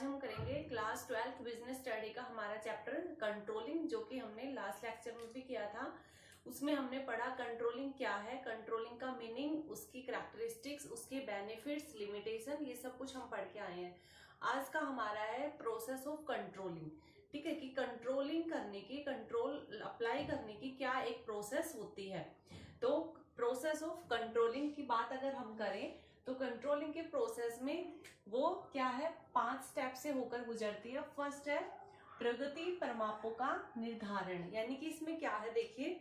आज हम करेंगे क्लास 12th बिजनेस स्टडी का हमारा चैप्टर कंट्रोलिंग, जो कि हमने लास्ट लेक्चर में भी किया था। उसमें हमने पढ़ा कंट्रोलिंग क्या है, कंट्रोलिंग का मीनिंग, उसकी कैरेक्टरिस्टिक्स, उसके बेनिफिट्स, लिमिटेशन, ये सब कुछ हम पढ़ के आए हैं। आज का हमारा है प्रोसेस ऑफ कंट्रोलिंग। ठीक है, कि कंट्रोलिंग करने की, कंट्रोल अप्लाई करने की क्या एक प्रोसेस होती है। तो प्रोसेस ऑफ कंट्रोलिंग की बात अगर हम करें तो कंट्रोलिंग के प्रोसेस में वो क्या है, 5 स्टेप से होकर गुजरती है। फर्स्ट है प्रगति परिमापों का निर्धारण, यानी कि इसमें क्या है, देखिए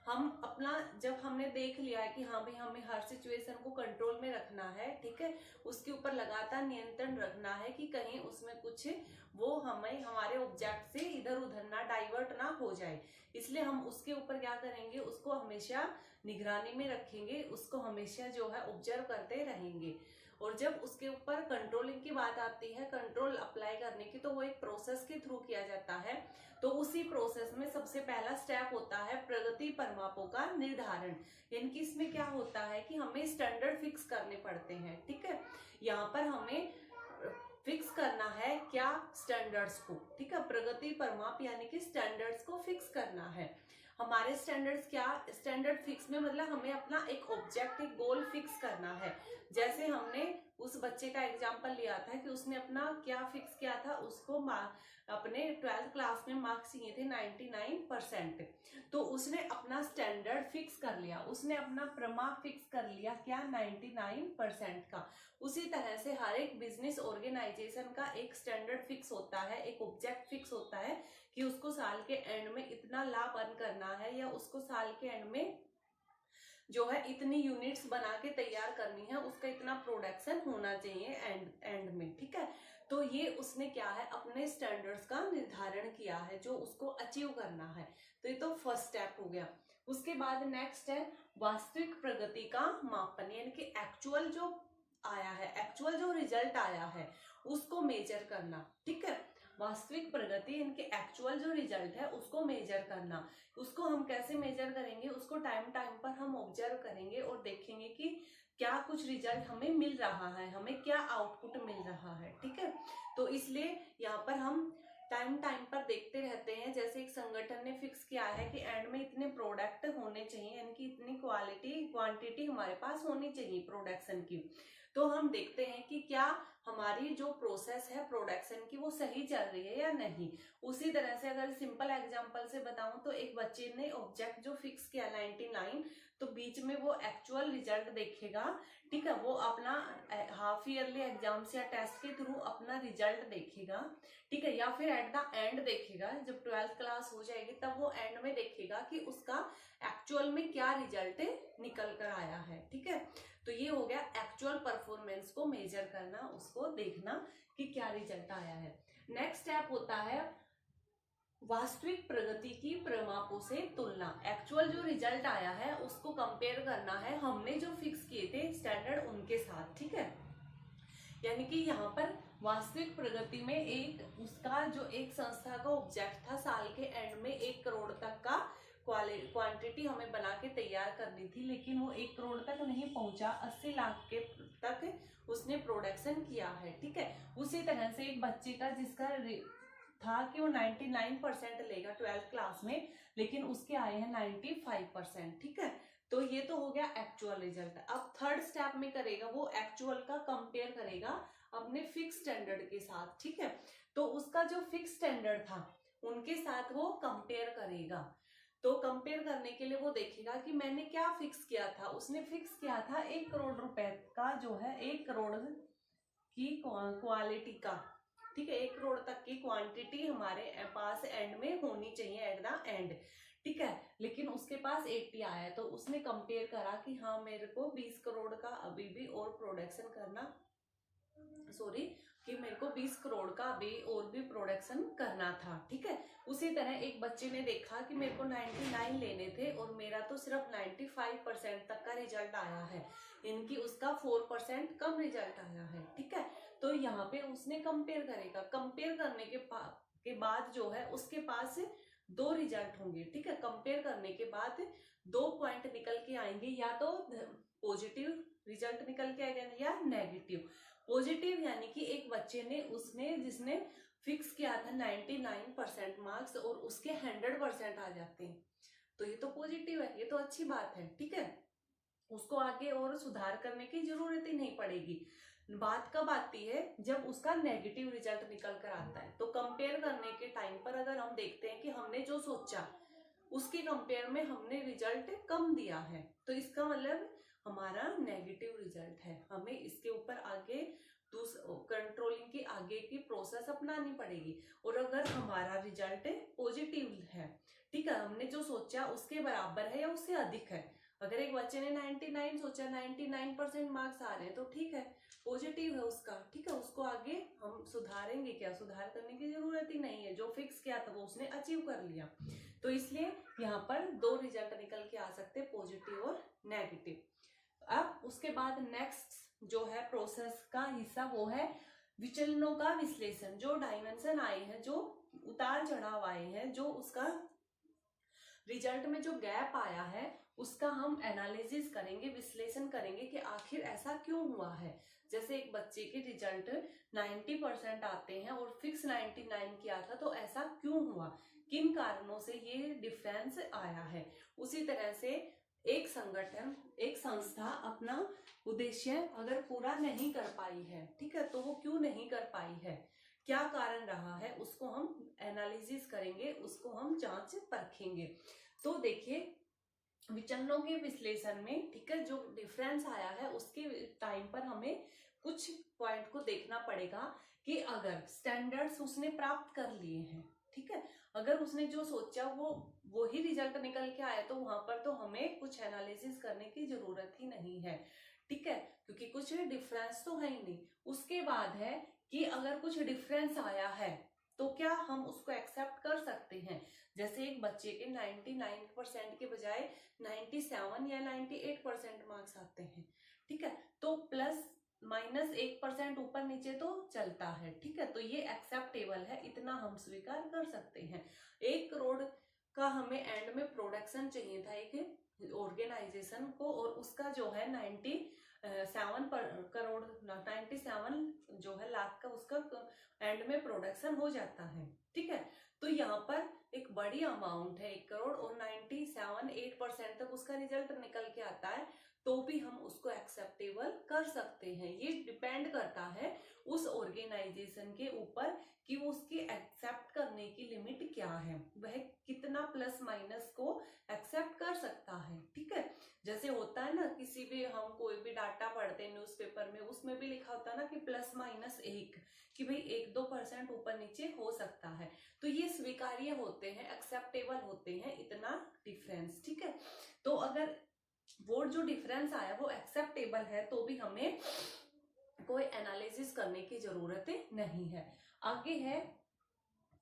हम अपना, जब हमने देख लिया है कि हाँ भाई हमें हर सिचुएशन को कंट्रोल में रखना है, ठीक है, उसके ऊपर लगातार नियंत्रण रखना है कि कहीं उसमें कुछ वो हमें हमारे ऑब्जेक्ट से इधर उधर ना डाइवर्ट ना हो जाए, इसलिए हम उसके ऊपर क्या करेंगे, उसको हमेशा निगरानी में रखेंगे, उसको हमेशा जो है ऑब्जर्व करते रहेंगे। और जब उसके ऊपर कंट्रोलिंग की बात आती है, कंट्रोल अप्लाई करने की, तो वो एक प्रोसेस के थ्रू किया जाता है। तो उसी प्रोसेस में सबसे पहला स्टेप होता है प्रगति परिमापों का निर्धारण, यानी कि इसमें क्या होता है कि हमें स्टैंडर्ड फिक्स करने पड़ते हैं। ठीक है, यहाँ पर हमें फिक्स करना है क्या, स्टैंडर्ड्स को। ठीक है, प्रगति परिमाप यानी कि स्टैंडर्ड्स को फिक्स करना है। हमारे स्टैंडर्ड्स क्या, स्टैंडर्ड फिक्स में मतलब हमें अपना एक ऑब्जेक्ट, एक गोल फिक्स करना है। जैसे हमने उस बच्चे का एग्जांपल लिया था कि उसने अपना क्या फिक्स किया था, उसको अपने 12th क्लास में मार्क्स चाहिए थे 99%। तो उसने अपना स्टैंडर्ड फिक्स कर लिया, उसने अपना परिमाप फिक्स कर लिया क्या, 99% का। उसी तरह से हर एक बिजनेस ऑर्गेनाइजेशन का एक स्टैंडर्ड फिक्स होता है, एक ऑब्जेक्ट फिक्स होता है कि उसको साल के एंड में इतना लाभ अर्न करना है, या उसको साल के एंड में जो है इतनी यूनिट्स बना के तैयार करनी है, उसका इतना प्रोडक्शन होना चाहिए एंड में। ठीक है, तो ये उसने क्या है, अपने स्टैंडर्ड्स का निर्धारण किया है जो उसको अचीव करना है। तो ये तो फर्स्ट स्टेप हो गया। उसके बाद नेक्स्ट है वास्तविक प्रगति का मापन, यानी कि एक्चुअल जो आया है, एक्चुअल जो रिजल्ट आया है उसको मेजर करना। ठीक है, वास्तविक प्रगति, इनके एक्चुअल जो रिजल्ट है उसको मेजर करना। उसको हम कैसे मेजर करेंगे, उसको टाइम टाइम पर हम ऑब्जर्व करेंगे और देखेंगे कि क्या कुछ रिजल्ट हमें मिल रहा है, हमें क्या आउटपुट मिल रहा है। ठीक है, तो इसलिए यहाँ पर हम टाइम टाइम पर देखते रहते हैं। जैसे एक संगठन ने फिक्स किया है कि एंड में इतने प्रोडक्ट होने चाहिए, यानी कि इतनी क्वांटिटी हमारे पास होनी चाहिए प्रोडक्शन की, तो हम देखते हैं कि क्या हमारी जो प्रोसेस है प्रोडक्शन की वो सही चल रही है या नहीं। उसी तरह से अगर सिंपल एग्जांपल से बताऊं तो एक बच्चे ने ऑब्जेक्ट जो फिक्स किया 99, तो बीच में वो एक्चुअल रिजल्ट देखेगा। ठीक है, वो अपना हाफ ईयरली एग्जाम्स या टेस्ट के थ्रू अपना रिजल्ट देखेगा। ठीक है, या फिर एट द एंड देखेगा, जब 12th क्लास हो जाएगी तब वो एंड में देखेगा कि उसका एक्चुअल में क्या रिजल्ट निकल कर आया है। ठीक है, तो ये हो गया एक्चुअल परफॉर्मेंस को मेजर करना, उसको देखना कि क्या रिजल्ट आया है। नेक्स्ट स्टेप होता है वास्तविक प्रगति की परिमापों से तुलना। एक्चुअल जो रिजल्ट आया है उसको कंपेयर करना है हमने जो फिक्स किए थे स्टैंडर्ड उनके साथ। ठीक है, यानी कि यहाँ पर वास्तविक प्रगति में एक उसका जो एक संस्था का ऑब्जेक्ट था साल के एंड में 1 करोड़ तक का क्वांटिटी हमें बना के तैयार करनी थी, लेकिन वो 1 करोड़ तक नहीं पहुंचा, 80 लाख के तक उसने प्रोडक्शन किया है। ठीक है, उसी तरह से एक बच्चे का जिसका था कि वो 99% लेगा 12th क्लास में, लेकिन उसके आए हैं 95%। ठीक है, तो ये तो हो गया एक्चुअल रिजल्ट। अब थर्ड स्टेप में करेगा वो एक्चुअल का कंपेयर करेगा अपने फिक्स स्टैंडर्ड के साथ। ठीक है, तो उसका जो फिक्स स्टैंडर्ड था उनके साथ वो कंपेयर करेगा। तो कंपेयर करने के लिए वो देखेगा कि मैंने क्या फिक्स किया था। उसने फिक्स किया था 1 करोड़ रुपए का, जो है 1 करोड़ की क्वालिटी का। ठीक है, 1 करोड़ तक की क्वांटिटी हमारे पास एंड में होनी चाहिए एट द एंड। ठीक है, लेकिन उसके पास 80 आया है, तो उसने कंपेयर करा कि हाँ मेरे को 20 करोड़ का अभी भी और प्रोडक्शन करना, कि मेरे को 20 करोड़ का अभी और भी प्रोडक्शन करना था। ठीक है, उसी तरह एक बच्चे ने देखा कि मेरे को 99 लेने थे और मेरा तो सिर्फ 95% तक का रिजल्ट आया है, इनकी उसका 4% कम रिजल्ट आया है। ठीक है, तो यहाँ पे उसने कंपेयर करेगा। कंपेयर करने के बाद जो है उसके पास 2 रिजल्ट होंगे। ठीक है, कंपेयर करने के बाद 2 पॉइंट निकल के आएंगे, या तो पॉजिटिव रिजल्ट निकल के आएगा या नेगेटिव। पॉजिटिव यानी कि एक बच्चे ने जिसने फिक्स किया था 99% मार्क्स और उसके 100% आ जाते हैं, तो ये तो पॉजिटिव है, ये तो अच्छी बात है। ठीक है, उसको आगे और सुधार करने की जरूरत ही नहीं पड़ेगी। बात कब आती है, जब उसका नेगेटिव रिजल्ट निकल कर आता है। तो कंपेयर करने के टाइम पर अगर हम देखते हैं कि हमने जो सोचा उसके कंपेयर में हमने रिजल्ट कम दिया है, तो इसका मतलब हमारा नेगेटिव रिजल्ट है। हमें इसके ऊपर आगे कंट्रोलिंग की आगे की प्रोसेस अपनानी पड़ेगी। और अगर हमारा रिजल्ट पॉजिटिव है, ठीक है, हमने जो सोचा उसके बराबर है या उससे अधिक है, अगर एक बच्चे ने 99 सोचा, 99% मार्क्स आ रहे हैं, तो ठीक है, पॉजिटिव है उसका। ठीक है, उसको आगे हम सुधारेंगे क्या, सुधार करने की जरूरत ही नहीं है। जो फिक्स किया था वो उसने अचीव कर लिया। तो इसलिए यहाँ पर दो रिजल्ट निकल के आ सकते हैं, पॉजिटिव और नेगेटिव। अब उसके बाद नेक्स्ट जो है प्रोसेस का हिस्सा वो है विचलनों का विश्लेषण। जो डायमेंशन आए हैं, जो उतार चढ़ाव आए हैं, जो उसका रिजल्ट में जो गैप आया है, उसका हम एनालिसिस करेंगे, विश्लेषण करेंगे कि आखिर ऐसा क्यों हुआ है। जैसे एक बच्चे के रिजल्ट 90% आते हैं और फिक्स 99 किया था, तो ऐसा क्यों हुआ, किन कारणों से ये डिफरेंस आया है। उसी तरह से एक संगठन, एक संस्था अपना उद्देश्य अगर पूरा नहीं कर पाई है, ठीक है, तो वो क्यों नहीं कर पाई है, क्या कारण रहा है, उसको हम एनालिसिस करेंगे, उसको हम जांच परखेंगे। तो देखिए विचलनों के विश्लेषण में, ठीक है, जो डिफरेंस आया है उसके टाइम पर हमें कुछ पॉइंट को देखना पड़ेगा कि अगर स्टैंडर्ड्स उसने प्राप्त कर लिए हैं, ठीक है, अगर उसने जो सोचा वो ही रिजल्ट निकल के आया, तो वहां पर तो हमें कुछ एनालिसिस करने की जरूरत ही नहीं है। ठीक है, क्योंकि कुछ डिफरेंस तो है ही नहीं। उसके बाद है कि अगर कुछ डिफरेंस आया है तो क्या हम उसको एक्सेप्ट कर सकते हैं। जैसे एक बच्चे के 99% के बजाय 97 या 98% मार्क्स आते हैं, ठीक है, तो प्लस माइनस 1% ऊपर नीचे तो चलता है। ठीक है, तो ये एक्सेप्टेबल है, इतना हम स्वीकार कर सकते हैं। 1 करोड़ का हमें एंड में प्रोडक्शन चाहिए था एक ऑर्गेनाइजेशन को, और उसका जो है 97 करोड़ 97 जो है लाख का उसका एंड में प्रोडक्शन हो जाता है। ठीक है, तो यहाँ पर एक बड़ी अमाउंट है 1 करोड़, और 97-8% तक उसका रिजल्ट निकल के आता है, तो भी हम उसको एक्सेप्टेबल कर सकते हैं। ये डिपेंड करता है उस ऑर्गेनाइजेशन के ऊपर कि वो उसकी एक्सेप्ट करने की लिमिट क्या है, वह कितना प्लस माइनस को एक्सेप्ट कर सकता है। ठीक है, जैसे होता है ना, किसी भी हम कोई भी डाटा पढ़ते हैं न्यूज़पेपर में, उसमें भी लिखा होता है ना कि +-1, कि भाई 1-2% ऊपर नीचे हो सकता है, तो ये स्वीकार्य होते हैं, एक्सेप्टेबल होते हैं, इतना डिफरेंस। ठीक है, तो अगर वो जो डिफरेंस आया वो एक्सेप्टेबल है, तो भी हमें कोई एनालिसिस करने की जरूरत नहीं है। आगे है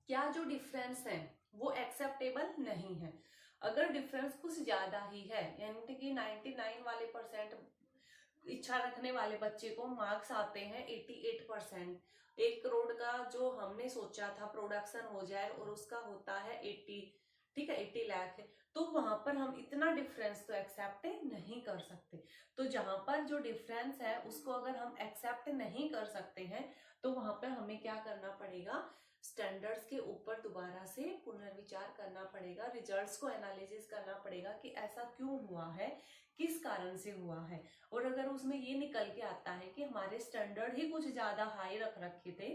क्या जो डिफरेंस है वो एक्सेप्टेबल नहीं है। अगर डिफरेंस कुछ ज्यादा ही है, यानी कि 99 वाले परसेंट इच्छा रखने वाले बच्चे को मार्क्स आते हैं 88%, 1 करोड़ का जो हमने सोचा था प्रोडक्शन हो जाए और उसका होता है 80, ठीक है, 80 लाख है, तो वहां पर हम इतना डिफरेंस तो एक्सेप्ट नहीं कर सकते। तो जहां पर जो डिफरेंस है उसको अगर हम एक्सेप्ट नहीं कर सकते हैं, तो वहां पर हमें क्या करना पड़ेगा, स्टैंडर्ड्स के ऊपर दोबारा से पुनर्विचार करना पड़ेगा, रिजल्ट्स को एनालिसिस करना पड़ेगा कि ऐसा क्यों हुआ है, किस कारण से हुआ है। और अगर उसमें ये निकल के आता है कि हमारे स्टैंडर्ड ही कुछ ज्यादा हाई रख रखे थे,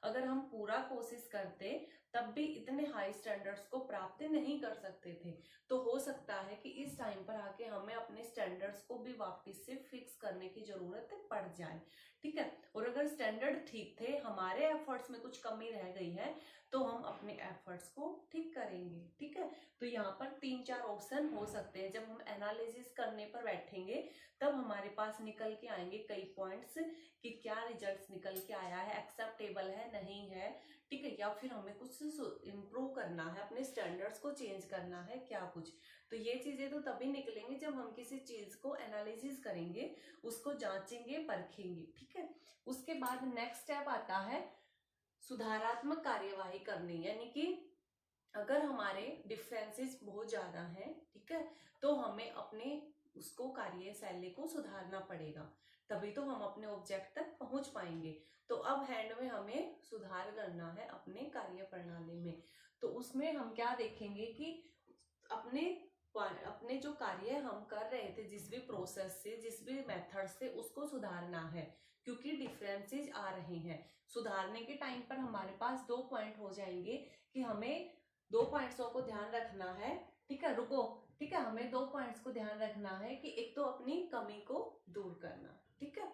अगर हम पूरा कोशिश करते तब भी इतने हाई स्टैंडर्ड्स को प्राप्त नहीं कर सकते थे, तो हो सकता है कि इस टाइम पर आके हमें अपने स्टैंडर्ड्स को भी वापस से फिक्स करने की जरूरत पड़ जाए। ठीक है, और अगर स्टैंडर्ड ठीक थे, हमारे एफर्ट्स में कुछ कमी रह गई है, तो हम अपने एफर्ट्स को ठीक करेंगे। ठीक है, तो यहाँ पर 3-4 ऑप्शन हो सकते हैं। जब हम एनालिसिस करने पर बैठेंगे तब हमारे पास निकल के आएंगे कई पॉइंट्स कि क्या रिजल्ट्स निकल के आया है, एक्सेप्टेबल है, नहीं है, ठीक है, या फिर हमें कुछ इम्प्रूव करना है, अपने स्टैंडर्ड्स को चेंज करना है, क्या कुछ। तो ये चीजें तो तभी निकलेंगे जब हम किसी चीज को एनालिसिस करेंगे, उसको जांचेंगे, परखेंगे। ठीक है, उसके बाद नेक्स्ट स्टेप आता है सुधारात्मक कार्यवाही करनी, यानी कि अगर हमारे डिफरेंसेस बहुत ज्यादा हैं, ठीक है, तो हमें अपने उसको कार्यशैली को सुधारना पड़ेगा। तभी तो हम अपने ऑब्जेक्ट तक पहुंच पाएंगे। तो अब हैंड में हमें सुधार करना है अपने कार्य प्रणाली में। तो उसमें हम क्या देखेंगे कि अपने जो कार्य हम कर रहे थे, जिस भी प्रोसेस से, जिस भी मेथड से, उसको सुधारना है, क्योंकि डिफरेंसेस आ रहे हैं। सुधारने के टाइम पर हमारे पास 2 पॉइंट हो जाएंगे कि हमें 2 पॉइंट्सों को ध्यान रखना है। ठीक है, रुको। ठीक है, हमें 2 पॉइंट्स को ध्यान रखना है कि एक तो अपनी कमी को दूर करना। ठीक है,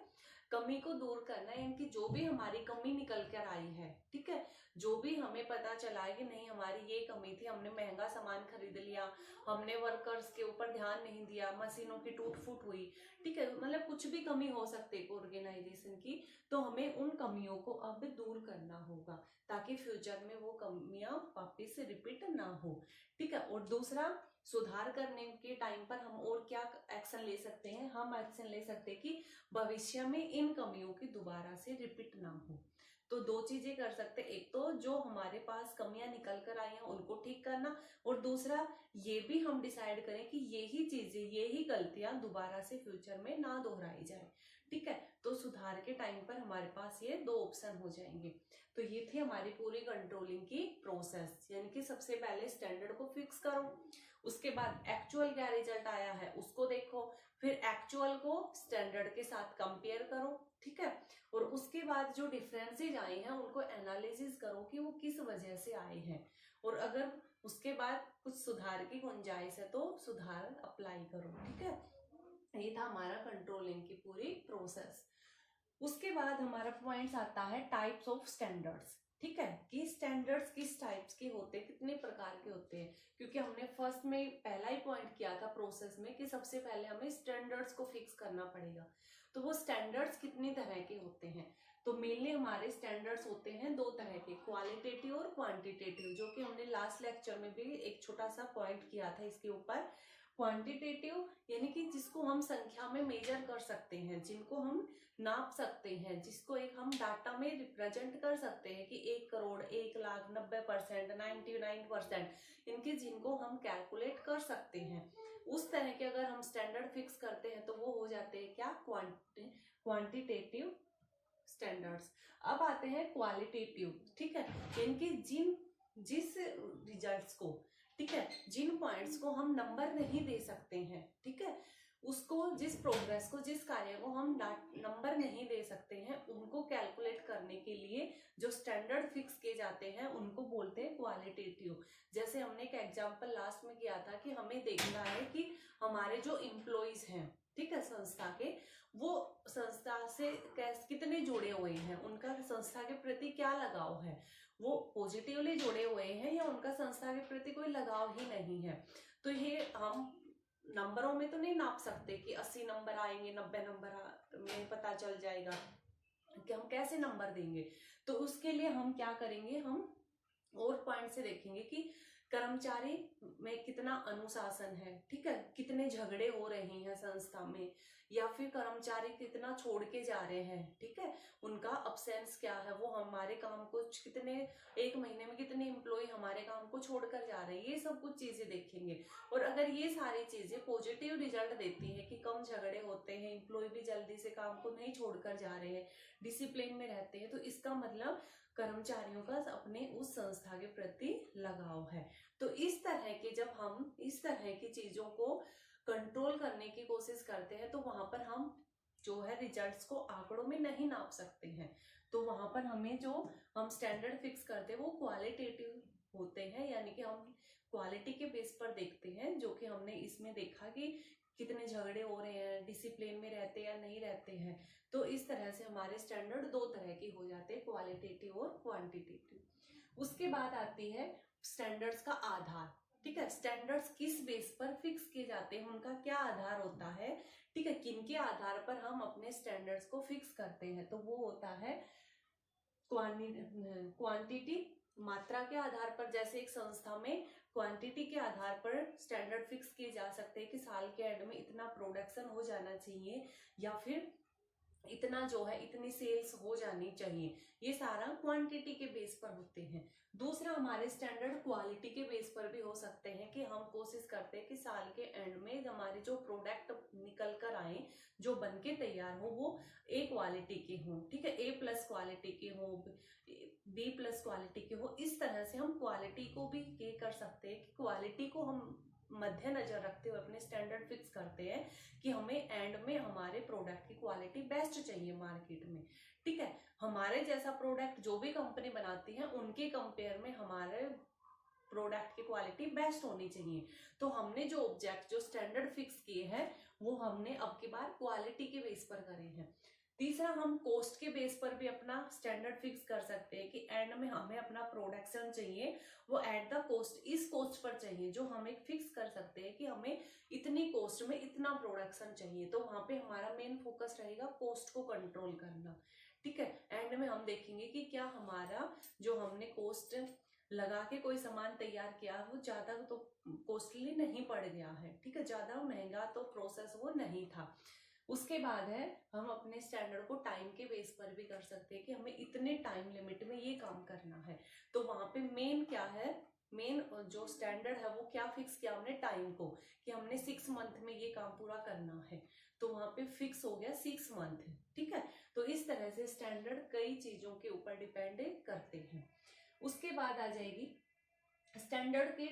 कमी को दूर करना है, इनकी जो भी हमारी कमी निकल कर आई है, ठीक है, जो भी हमें पता चला है कि नहीं हमारी ये कमी थी, हमने महंगा सामान खरीद लिया, हमने वर्कर्स के ऊपर ध्यान नहीं दिया, मशीनों की टूट फूट हुई, ठीक है, मतलब कुछ भी कमी हो सकती है ऑर्गेनाइजेशन की, तो हमें उन कमियों को अब दूर करना होगा ताकि फ्यूचर में वो कमियां वापिस से रिपीट ना हो। ठीक है, और दूसरा, सुधार करने के टाइम पर हम और क्या एक्शन ले सकते हैं? हम एक्शन ले सकते हैं कि भविष्य में इन कमियों की दोबारा से रिपीट ना हो। तो 2 चीजें कर सकते हैं, एक तो जो हमारे पास कमियां निकल कर आई हैं उनको ठीक करना, और दूसरा ये भी हम डिसाइड करें कि यही चीजें, यही गलतियां दोबारा से फ्यूचर में ना दोहराई जाए। ठीक है, तो सुधार के टाइम पर हमारे पास ये 2 ऑप्शन हो जाएंगे। तो ये थी हमारी पूरी कंट्रोलिंग की प्रोसेस, यानी कि सबसे पहले स्टैंडर्ड को फिक्स करो, उसके बाद एक्चुअल क्या रिजल्ट आया है उसको देखो, फिर एक्चुअल को स्टैंडर्ड के साथ कंपेयर करो। ठीक है, और उसके बाद जो डिफरेंसेज आए हैं उनको एनालिसिस करो कि वो किस वजह से आए हैं, और अगर उसके बाद कुछ सुधार की गुंजाइश है तो सुधार अप्लाई करो। ठीक है, ये था हमारा कंट्रोलिंग की पूरी प्रोसेस। उसके बाद हमारा पॉइंट्स आता है टाइप्स ऑफ स्टैंडर्ड्स। ठीक है, कि स्टैंडर्ड्स किस टाइप्स के होते हैं, कितने प्रकार के होते हैं, क्योंकि हमने फर्स्ट में पहला ही पॉइंट किया था प्रोसेस में कि सबसे पहले हमें स्टैंडर्ड्स को फिक्स करना पड़ेगा। तो वो स्टैंडर्ड्स कितनी तरह के होते हैं? तो मेनली हमारे स्टैंडर्ड्स होते हैं 2 तरह के, क्वालिटेटिव और क्वांटिटेटिव, जो कि हमने लास्ट लेक्चर में भी एक छोटा सा पॉइंट किया था इसके ऊपर। क्वांटिटेटिव यानी कि जिसको हम संख्या में मेजर कर सकते हैं, जिनको हम नाप सकते हैं, जिसको एक हम डाटा में रिप्रेजेंट कर सकते हैं कि 1 करोड़, 1 लाख, 90%, 99%, इनके जिनको हम कैलकुलेट कर सकते हैं, उस तरह के अगर हम स्टैंडर्ड फिक्स करते हैं तो वो हो जाते हैं क्या? Quantitative standards. अब आते हैं क्वालिटेटिव। ठीक है, इनके जिस रिजल्ट्स को, ठीक है, जिन पॉइंट्स को हम नंबर नहीं दे सकते हैं, ठीक है, उसको, जिस प्रोग्रेस को, जिस कार्य को हम नंबर नहीं दे सकते हैं, उनको कैलकुलेट करने के लिए जो स्टैंडर्ड फिक्स किए जाते हैं उनको बोलते हैं क्वालिटेटिव। जैसे हमने एक एग्जांपल लास्ट में किया था कि हमें देखना है कि हमारे जो एम्प्लॉइज हैं, ठीक है, संस्था के, वो संस्था से कितने जुड़े हुए हैं, उनका संस्था के प्रति क्या लगाव है, वो पॉजिटिवली जुड़े हुए हैं या उनका संस्था के प्रति कोई लगाव ही नहीं है। तो ये हम नंबरों में तो नहीं नाप सकते कि 80 नंबर आएंगे, 90 नंबर में पता चल जाएगा कि हम कैसे नंबर देंगे। तो उसके लिए हम क्या करेंगे, हम और पॉइंट से देखेंगे कि कर्मचारी में कितना अनुशासन है, ठीक है, कितने झगड़े हो रहे हैं संस्था में, या फिर कर्मचारी कितना छोड़ के जा रहे हैं, ठीक है, उनका अब्सेंस क्या है, वो हमारे काम को कितने, 1 महीने में कितने एम्प्लॉय हमारे काम को छोड़कर जा रहे हैं, ये सब कुछ चीजें देखेंगे। और अगर ये सारी चीजें पॉजिटिव रिजल्ट देती है कि कम झगड़े होते हैं, एम्प्लॉय भी जल्दी से काम को नहीं छोड़कर जा रहे हैं, डिसिप्लिन में रहते हैं, तो इसका मतलब कर्मचारियों का अपने उस संस्था के प्रति लगाव है। तो इस तरह के, जब हम इस तरह की चीजों को कंट्रोल करने की कोशिश करते हैं तो वहां पर हम जो है रिजल्ट्स को आंकड़ों में नहीं नाप सकते हैं। तो वहां पर हमें जो हम स्टैंडर्ड फिक्स करते हैं वो क्वालिटेटिव होते हैं, यानी कि हम क्वालिटी के बेस पर देखते हैं, जो कि हमने इसमें देखा कि कितने झगड़े हो रहे हैं, डिसिप्लिन में रहते हैं या नहीं रहते हैं। तो इस तरह से हमारे स्टैंडर्ड 2 तरह के हो जाते हैं, क्वालिटेटिव और क्वांटिटेटिव। उसके बाद आती है स्टैंडर्ड्स का आधार। ठीक है, स्टैंडर्ड्स किस बेस पर फिक्स किए जाते हैं, उनका क्या आधार होता है, ठीक है, किनके आधार पर हम अपने स्टैंडर्ड्स को फिक्स करते हैं, तो वो होता है क्वांटिटी, मात्रा के आधार पर। जैसे एक संस्था में क्वांटिटी के आधार पर स्टैंडर्ड फिक्स किए जा सकते हैं कि साल के एंड में इतना प्रोडक्शन हो जाना चाहिए, या फिर इतना जो है इतनी सेल्स हो जानी चाहिए, ये सारा क्वांटिटी के बेस पर होते हैं। दूसरा हमारे स्टैंडर्ड क्वालिटी के बेस पर भी हो सकते हैं कि हम कोशिश करते हैं कि साल के एंड में हमारे जो प्रोडक्ट निकल कर आए, जो बन के तैयार हो, वो ए क्वालिटी के हों, ठीक है, ए प्लस क्वालिटी के हों, बी प्लस क्वालिटी के हो। इस तरह से हम क्वालिटी को भी ये कर सकते हैं कि क्वालिटी को हम मद्देनजर रखते हुए अपने स्टैंडर्ड फिक्स करते हैं कि हमें एंड में हमारे प्रोडक्ट की क्वालिटी बेस्ट चाहिए मार्केट में, ठीक है। हमारे जैसा प्रोडक्ट जो भी कंपनी बनाती है उनके कंपेयर में हमारे प्रोडक्ट की क्वालिटी बेस्ट होनी चाहिए। तो हमने जो ऑब्जेक्ट जो स्टैंडर्ड फिक्स किए हैं वो हमने अब की बार क्वालिटी के बेस पर करे हैं। तीसरा, हम कॉस्ट के बेस पर भी अपना स्टैंडर्ड फिक्स कर सकते हैं कि एंड में हमें अपना प्रोडक्शन चाहिए वो एट द कॉस्ट, इस कॉस्ट पर चाहिए, जो हम एक फिक्स कर सकते हैं कि हमें इतनी कॉस्ट में इतना प्रोडक्शन चाहिए। तो वहां पे हमारा मेन फोकस रहेगा कॉस्ट को कंट्रोल करना, ठीक है। एंड में हम देखेंगे कि क्या हमारा जो हमने कॉस्ट लगा के कोई सामान तैयार किया वो ज्यादा तो कॉस्टली नहीं पड़ गया है, ठीक है, ज्यादा महंगा तो प्रोसेस वो नहीं था। उसके बाद है हम अपने स्टैंडर्ड को टाइम के बेस पर भी कर सकते हैं कि हमें इतने टाइम लिमिट में ये काम करना है। तो वहां पे मेन क्या है, मेन जो स्टैंडर्ड है वो क्या फिक्स किया हमने, टाइम को, कि हमने 6 मंथ में ये काम पूरा करना है। तो वहां पे फिक्स हो गया 6 मंथ, ठीक है। तो इस तरह से स्टैंडर्ड कई चीजों के ऊपर डिपेंड करते हैं। उसके बाद आ जाएगी स्टैंडर्ड के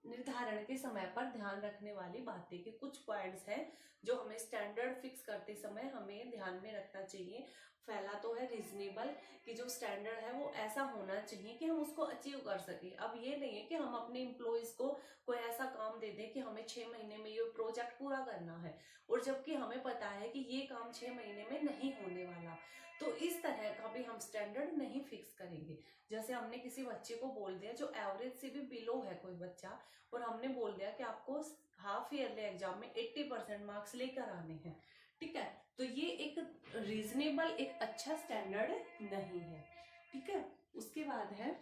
निर्धारण के समय पर ध्यान रखने वाली बातें, कि कुछ पॉइंट्स हैं जो हमें स्टैंडर्ड फिक्स करते समय हमें ध्यान में रखना चाहिए। पहला तो है रीजनेबल, कि जो स्टैंडर्ड है वो ऐसा होना चाहिए कि हम उसको अचीव कर सके। अब ये नहीं है कि हम अपने एम्प्लॉइज को कोई ऐसा काम दे दें कि हमें 6 महीने में ये प्रोजेक्ट पूरा करना है, और जबकि हमें पता है कि ये काम 6 महीने में नहीं होने वाला। तो इस तरह का भी हम स्टैंडर्ड नहीं फिक्स करेंगे। जैसे हमने किसी बच्चे को बोल दिया जो एवरेज से भी बिलो है कोई बच्चा, और हमने बोल दिया कि आपको हाफ ईयरली एग्जाम में 80% मार्क्स लेकर आने हैं, ठीक है। तो ये एक रीजनेबल, एक अच्छा स्टैंडर्ड नहीं है, ठीक है। उसके बाद है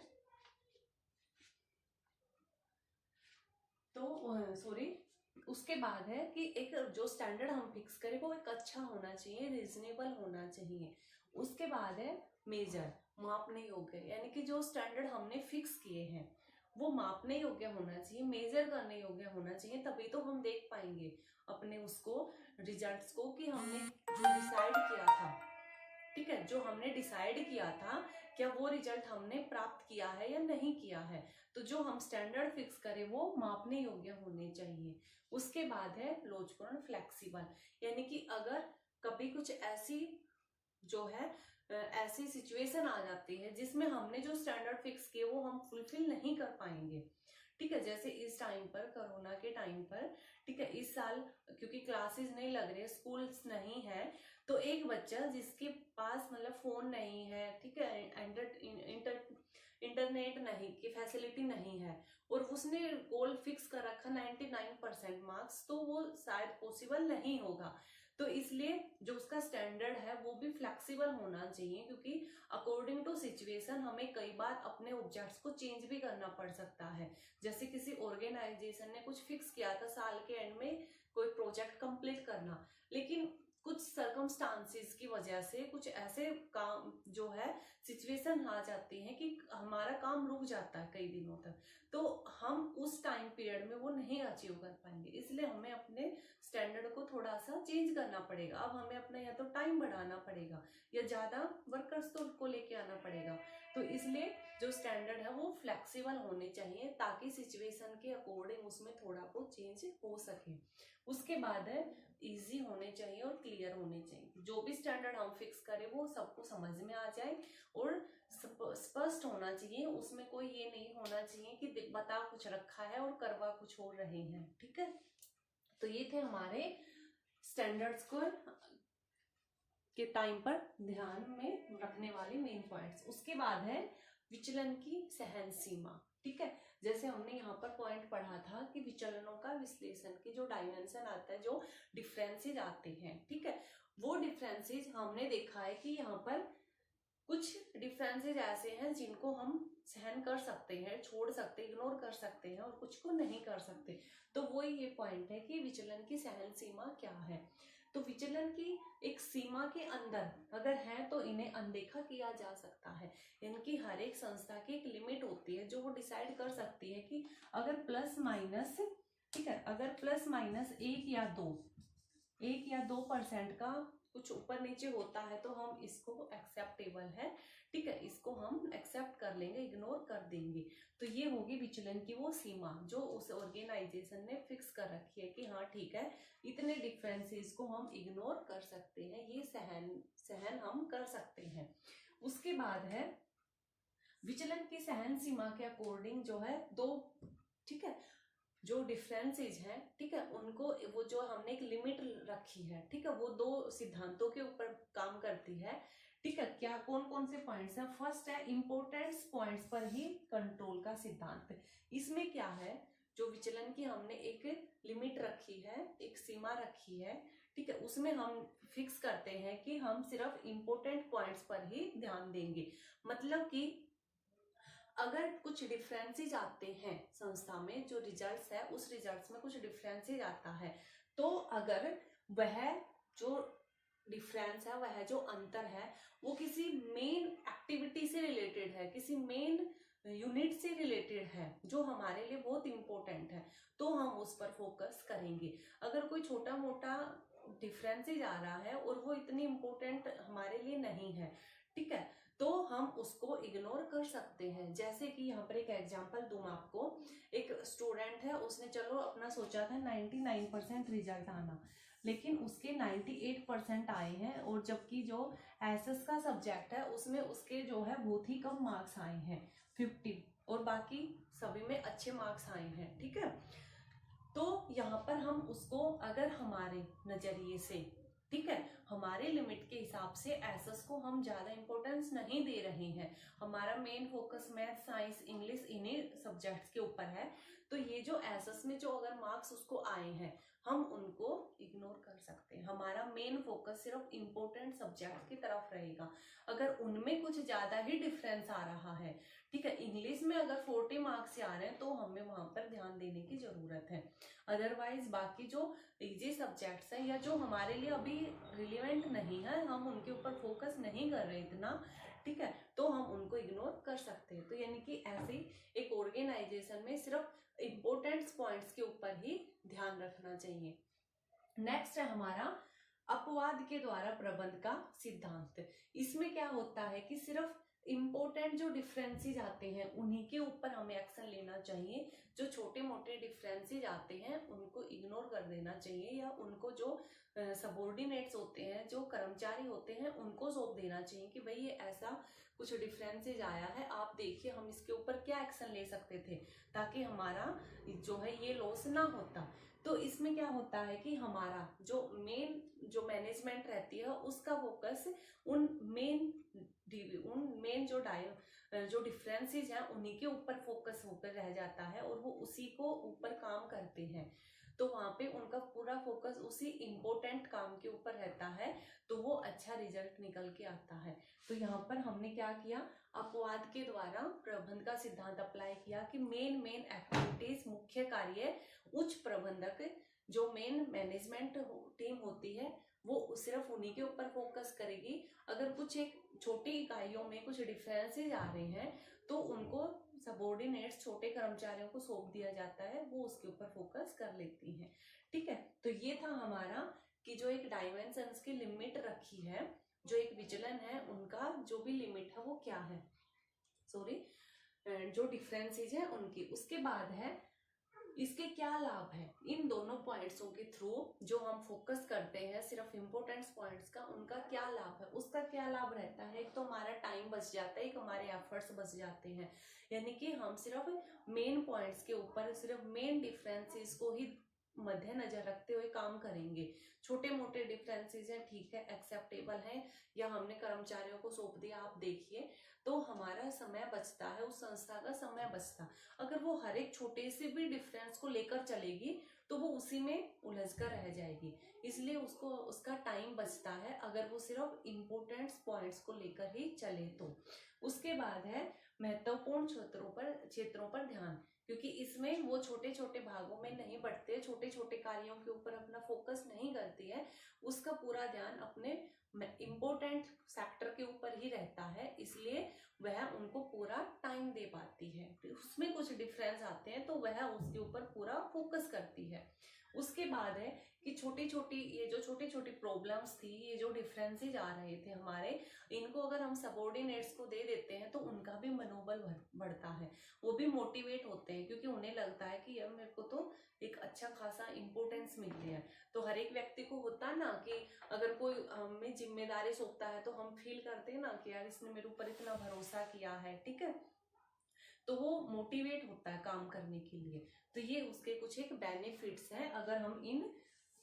उसके बाद है कि एक जो स्टैंडर्ड हम फिक्स करें वो एक अच्छा होना चाहिए, रीजनेबल होना चाहिए। उसके बाद है मेजर, मापने योग्य, यानी कि जो स्टैंडर्ड हमने फिक्स किए हैं वो मापने योग्य होना चाहिए, मेजर करने योग्य होना चाहिए, तभी तो हम देख पाएंगे अपने उसको रिजल्ट्स को कि हमने जो डिसाइड किया था, ठीक है, जो हमने डिसाइड किया था क्या वो रिजल्ट हमने प्राप्त किया है या नहीं किया है। तो जो हम स्टैंडर्ड फिक्स करें वो मापने योग्य होने चाहिए। उसके बाद है लोचपूर्ण, फ्लेक्सिबल, यानी कि अगर कभी कुछ ऐसी जो है ऐसी सिचुएशन आ जाती है जिसमें हमने जो स्टैंडर्ड फिक्स किए वो हम फुलफिल नहीं कर पाएंगे, ठीक है। जैसे इस टाइम पर, कोरोना के टाइम पर, ठीक है, इस साल क्योंकि क्लासेस नहीं लग रहे, स्कूल्स नहीं है, तो एक बच्चा जिसके पास मतलब फोन नहीं है, ठीक है, इंटरनेट नहीं की फैसिलिटी नहीं है, और उसने गोल फिक्स कर रखा 99% मार्क्स, तो वो शायद पॉसिबल नहीं होगा। तो इसलिए जो उसका स्टैंडर्ड है वो भी फ्लेक्सिबल होना चाहिए, क्योंकि अकॉर्डिंग टू सिचुएशन हमें कई बार अपने ऑब्जेक्ट्स को चेंज भी करना पड़ सकता है। जैसे किसी ऑर्गेनाइजेशन ने कुछ फिक्स किया था साल के एंड में कोई प्रोजेक्ट कंप्लीट करना, लेकिन कुछ सर्कमस्टांसिस की वजह से कुछ ऐसे काम जो है सिचुएशन आ जाती है कि हमारा काम रुक जाता है कई दिनों तक, तो हम उस टाइम पीरियड में वो नहीं अचीव कर पाएंगे। इसलिए हमें अपने स्टैंडर्ड को थोड़ा सा चेंज करना पड़ेगा। अब हमें अपना या तो टाइम बढ़ाना पड़ेगा या ज्यादा वर्कर्स को लेके आना पड़ेगा। तो इसलिए जो स्टैंडर्ड है वो फ्लेक्सिबल होने चाहिए ताकि सिचुएशन के अकॉर्डिंग उसमें थोड़ा बहुत चेंज हो सके। उसके बाद है इजी होने चाहिए और क्लियर होने चाहिए। जो भी स्टैंडर्ड हम फिक्स करें वो सबको समझ में आ जाए और स्पष्ट होना चाहिए, उसमें कोई ये नहीं होना चाहिए कि बता कुछ रखा है और करवा कुछ और रहे हैं, ठीक है। तो ये थे हमारे स्टैंडर्ड्स को के टाइम पर ध्यान में रखने वाले मेन पॉइंट्स। उसके बाद है विचलन की सहन सीमा, ठीक है। जैसे हमने यहाँ पर पॉइंट पढ़ा था कि विचलनों का विश्लेषण की जो डायमेंशन आता है, जो डिफरेंसेज आते हैं, ठीक है, वो डिफरेंसेज हमने देखा है कि यहाँ पर कुछ डिफरेंसेज ऐसे हैं जिनको हम सहन कर सकते हैं, छोड़ सकते, इग्नोर कर सकते हैं, और कुछ को नहीं कर सकते। तो वही ये पॉइंट है कि विचलन की सहन सीमा क्या है। तो विचलन की एक सीमा के अंदर अगर है तो इन्हें अनदेखा किया जा सकता है। इनकी हर एक संस्था की एक लिमिट होती है जो वो डिसाइड कर सकती है कि अगर प्लस माइनस, ठीक है, अगर प्लस माइनस 1 या 2% का कुछ ऊपर नीचे होता है तो हम इसको एक्सेप्टेबल है, ठीक है, इसको हम एक्सेप्ट कर लेंगे, इग्नोर कर देंगे। तो ये होगी विचलन की वो सीमा जो उस ऑर्गेनाइजेशन ने फिक्स कर रखी है कि हाँ ठीक है, इतने डिफरेंसेस को हम इग्नोर कर सकते हैं, ये सहन हम कर सकते हैं। उसके बाद है विचलन की सहन सीमा के अकॉर्डिंग जो है दो, ठीक है, जो डिफरेंसेज हैं, ठीक है, उनको वो जो हमने एक लिमिट रखी है, ठीक है, वो दो सिद्धांतों के ऊपर काम करती है, ठीक है। क्या कौन कौन से पॉइंट्स हैं? फर्स्ट है इंपॉर्टेंस पॉइंट्स पर ही कंट्रोल का सिद्धांत। इसमें क्या है, जो विचलन की हमने एक लिमिट रखी है, एक सीमा रखी है, ठीक है, उसमें हम फिक्स करते हैं कि हम सिर्फ इंपॉर्टेंट पॉइंट्स पर ही ध्यान देंगे। मतलब कि अगर कुछ डिफरेंसेज आते हैं संस्था में, जो रिजल्ट्स है उस रिजल्ट्स में कुछ डिफरेंसेज आता है, तो अगर वह जो डिफरेंस है, वह जो अंतर है, वो किसी मेन एक्टिविटी से रिलेटेड है, किसी मेन यूनिट से रिलेटेड है जो हमारे लिए बहुत इंपॉर्टेंट है, तो हम उस पर फोकस करेंगे। अगर कोई छोटा मोटा डिफरेंसेज आ रहा है और वो इतनी इंपॉर्टेंट हमारे लिए नहीं है, ठीक है, तो हम उसको इग्नोर कर सकते हैं। जैसे कि यहाँ पर एक एग्जांपल दूं आपको, एक स्टूडेंट है, उसने चलो अपना सोचा था 99% रिजल्ट आना, लेकिन उसके 98% आए हैं, और जबकि जो एसएस का सब्जेक्ट है उसमें उसके जो है बहुत ही कम मार्क्स आए हैं 50, और बाकी सभी में अच्छे मार्क्स आए हैं, ठीक है। तो यहाँ पर हम उसको अगर हमारे नजरिए से, ठीक है, हमारे लिमिट के हिसाब से एसएस को हम ज्यादा इंपॉर्टेंस नहीं दे रहे हैं, हमारा main focus math, science, English इन्हीं सब्जेक्ट्स के ऊपर है, तो ये जो एसएस में जो अगर मार्क्स उसको आए हैं हम उनको इग्नोर कर सकते हैं। हमारा मेन फोकस सिर्फ इंपॉर्टेंट सब्जेक्ट की तरफ रहेगा। अगर उनमें कुछ ज्यादा ही डिफरेंस आ रहा है, ठीक है, इंग्लिश में अगर 40 मार्क्स से आ रहे हैं तो हमें वहां पर ध्यान देने की जरूरत है। अदरवाइज बाकी जो इजी सब्जेक्ट्स हैं या जो हमारे लिए अभी रिलेवेंट नहीं है, हम उनके ऊपर फोकस नहीं कर रहे इतना, ठीक है, तो हम उनको इग्नोर कर सकते हैं। तो यानी कि ऐसे एक ऑर्गेनाइजेशन में सिर्फ इंपॉर्टेंट पॉइंट्स के ऊपर ही ध्यान रखना चाहिए। नेक्स्ट है हमारा अपवाद के द्वारा प्रबंध का सिद्धांत। इसमें क्या होता है कि सिर्फ इंपॉर्टेंट जो डिफरेंसेस आते हैं उन्हीं के ऊपर हमें एक्शन लेना चाहिए, जो छोटे मोटे डिफरेंसेस आते हैं उनको इग्नोर कर देना चाहिए, या उनको जो सबॉर्डिनेट्स होते हैं, जो कर्मचारी होते हैं, उनको सौंप देना चाहिए कि भाई ये ऐसा कुछ डिफरेंसेज आया है, आप देखिए हम इसके ऊपर क्या एक्शन ले सकते थे ताकि हमारा जो है ये लॉस ना होता। तो इसमें क्या होता है कि हमारा जो मैनेजमेंट रहती है उसका फोकस उन मेन जो डिफरेंसेस हैं उन्हीं के ऊपर फोकस होकर रह जाता है, और वो उसी को ऊपर काम करते हैं, तो वहां पे उनका पूरा फोकस उसी इम्पोर्टेंट काम के ऊपर रहता है, तो वो अच्छा रिजल्ट निकल के आता है। तो यहाँ पर हमने क्या किया, अपवाद के द्वारा प्रबंध का सिद्धांत अप्लाई किया कि मेन एक्टिविटीज, मुख्य कार्य उच्च प्रबंधक, जो मेन मैनेजमेंट टीम होती है वो सिर्फ उन्हीं के ऊपर फोकस करेगी। अगर कुछ एक छोटी इकाइयों में कुछ डिफरेंसेज आ रहे हैं तो उनको सबॉर्डिनेट्स, छोटे कर्मचारियों को सौंप दिया जाता है, वो उसके ऊपर फोकस कर लेती हैं, ठीक है। तो ये था हमारा कि जो एक डायमेंशंस की लिमिट रखी है, जो एक विचलन है उनका जो भी लिमिट है वो क्या है, जो डिफरेंसेज है उनकी। उसके बाद है इसके क्या लाभ है, इन दोनों पॉइंट्सों के थ्रू जो हम फोकस करते हैं सिर्फ इंपॉर्टेंट पॉइंट्स का, उनका क्या लाभ है। उसका क्या लाभ रहता है, एक तो हमारा टाइम बच जाता है, एक हमारे एफर्ट्स बच जाते हैं, यानी कि हम सिर्फ मेन पॉइंट्स के ऊपर, सिर्फ मेन डिफरेंसेस को ही मद्देनजर रखते हुए काम करेंगे। छोटे मोटे डिफरेंसेस हैं, ठीक है, एक्सेप्टेबल हैं, या हमने कर्मचारियों को सौंप दिया, आप देखिए, तो हमारा समय बचता है, उस संस्था का समय बचता। अगर वो हर एक छोटे से भी डिफरेंस को लेकर चलेगी तो वो उसी में उलझ कर रह जाएगी, इसलिए उसको उसका टाइम बचता है अगर वो सिर्फ इम्पोर्टेंट पॉइंट्स को लेकर ही चले तो। उसके बाद है महत्वपूर्ण क्षेत्रों पर ध्यान, क्योंकि इसमें वो छोटे छोटे भागों में नहीं बढ़ते, छोटे छोटे कार्यों के ऊपर अपना फोकस नहीं करती है, उसका पूरा ध्यान अपने इम्पोर्टेंट सेक्टर के ऊपर ही रहता है, इसलिए वह उनको पूरा टाइम दे पाती है। उसमें कुछ डिफरेंस आते हैं तो वह उसके ऊपर पूरा फोकस करती है। उसके बाद है कि छोटी छोटी ये जो छोटी छोटी प्रॉब्लम्स थी, ये जो डिफरेंसेस आ रहे थे हमारे, इनको अगर हम सबॉर्डिनेट्स को दे देते हैं तो उनका भी मनोबल बढ़ता है, वो भी मोटिवेट होते हैं, क्योंकि उन्हें लगता है कि यार मेरे को तो एक अच्छा खासा इंपॉर्टेंस मिल रही है। तो हर एक व्यक्ति को होता ना कि अगर कोई हमें जिम्मेदारी सौंपता है तो हम फील करते हैं ना कि यार इसने मेरे ऊपर इतना भरोसा किया है, ठीक है, तो वो मोटिवेट होता है काम करने के लिए। तो ये उसके कुछ एक बेनिफिट्स हैं अगर हम इन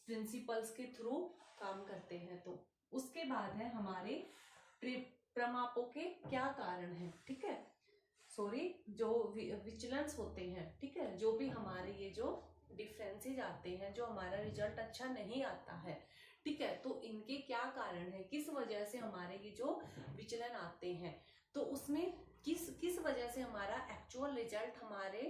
प्रिंसिपल्स के थ्रू काम करते हैं तो। उसके बाद है हमारे प्रमापों के क्या कारण हैं, ठीक है, सॉरी, जो विचलन्स होते हैं, ठीक है, जो भी हमारे ये जो डिफरेंसेस आते हैं, जो हमारा रिजल्ट अच्छा नहीं आता है, ठीक है, तो इनके क्या कारण है, किस वजह से हमारे ये जो विचलन आते हैं, तो उसमें किस वजह से हमारा एक्चुअल रिजल्ट हमारे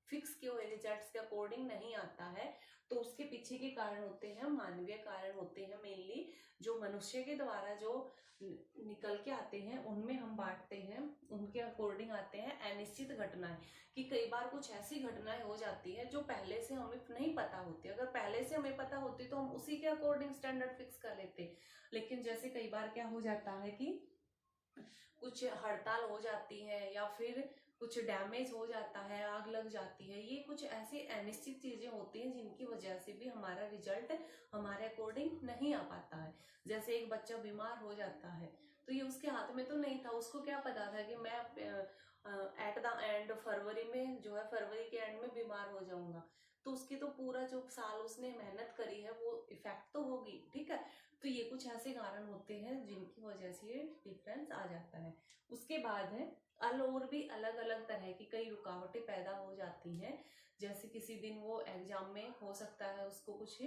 फिक्स किए हुए रिजल्ट्स के अकॉर्डिंग नहीं आता है, तो उसके पीछे के कारण होते हैं मानवीय कारण होते हैं, मेनली जो मनुष्य के द्वारा जो निकल के आते हैं उनमें हम बांटते हैं, उनके अकॉर्डिंग आते हैं अनिश्चित घटनाएं, कि कई बार कुछ ऐसी घटनाएं हो जाती है जो पहले से हमें नहीं पता होती, अगर पहले से हमें पता होती तो हम उसी के अकॉर्डिंग स्टैंडर्ड फिक्स कर लेते, लेकिन जैसे कई बार क्या हो जाता है कि कुछ हड़ताल हो जाती है या फिर कुछ डैमेज हो जाता है, आग लग जाती है, ये कुछ ऐसी अनिश्चित चीजें होती हैं जिनकी वजह से भी हमारा रिजल्ट हमारे अकॉर्डिंग नहीं आ पाता है। जैसे एक बच्चा बीमार हो जाता है तो ये उसके हाथ में तो नहीं था, उसको क्या पता था कि मैं एट द एंड फरवरी में जो है फरवरी के एंड में बीमार हो जाऊंगा, तो उसकी तो पूरा जो साल उसने मेहनत करी है वो इफेक्ट तो होगी, ठीक है। तो ये कुछ ऐसे कारण होते हैं जिनकी वजह से ये डिफरेंस आ जाता है। उसके बाद है और भी अलग अलग तरह की कई रुकावटें पैदा हो जाती हैं, जैसे किसी दिन वो एग्जाम में हो सकता है उसको कुछ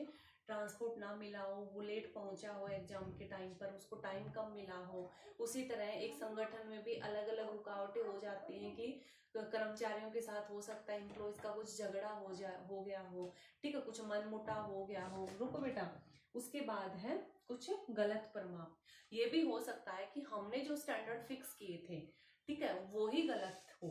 ट्रांसपोर्ट ना मिला हो, वो लेट पहुंचा हो एग्जाम के टाइम पर, उसको टाइम कम मिला हो। उसी तरह एक संगठन में भी अलग अलग रुकावटें हो जाती हैं कि कर्मचारियों के साथ हो सकता है एम्प्लॉयज का कुछ झगड़ा हो गया हो, ठीक है, कुछ मनमुटाव हो गया हो। रुको बेटा, उसके बाद है कुछ गलत प्रमाप, ये भी हो सकता है कि हमने जो स्टैंडर्ड फिक्स किए थे, ठीक है, वो ही गलत हो,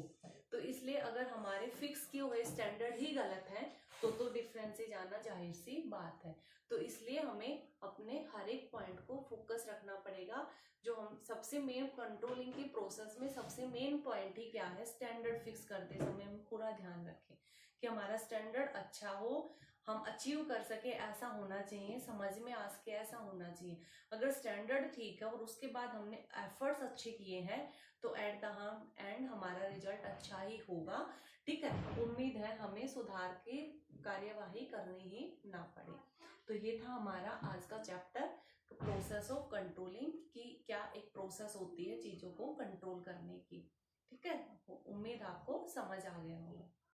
तो इसलिए अगर हमारे फिक्स किए हुए स्टैंडर्ड ही गलत है तो डिफरेंस से जाना जाहिर सी बात है। तो इसलिए हमें अपने हर एक पॉइंट को फोकस रखना पड़ेगा। जो हम सबसे मेन कंट्रोलिंग की प्रोसेस में सबसे मेन पॉइंट ही क्या है, स्टैंडर्ड फिक्स करते समय हम पूरा ध्यान रखें कि हमारा स्टैंडर्ड अच्छा हो, हम अचीव कर सके ऐसा होना चाहिए, समझ में आ सके ऐसा होना चाहिए। अगर स्टैंडर्ड ठीक है और उसके बाद हमने एफर्ट्स अच्छे किए हैं तो एट द एंड हमारा रिजल्ट अच्छा ही होगा, ठीक है। उम्मीद है हमें सुधार की कार्यवाही करनी ही ना पड़े। तो ये था हमारा आज का चैप्टर, प्रोसेस ऑफ कंट्रोलिंग, की क्या एक प्रोसेस होती है चीजों को कंट्रोल करने की, ठीक है। उम्मीद आपको समझ आ गया होगा।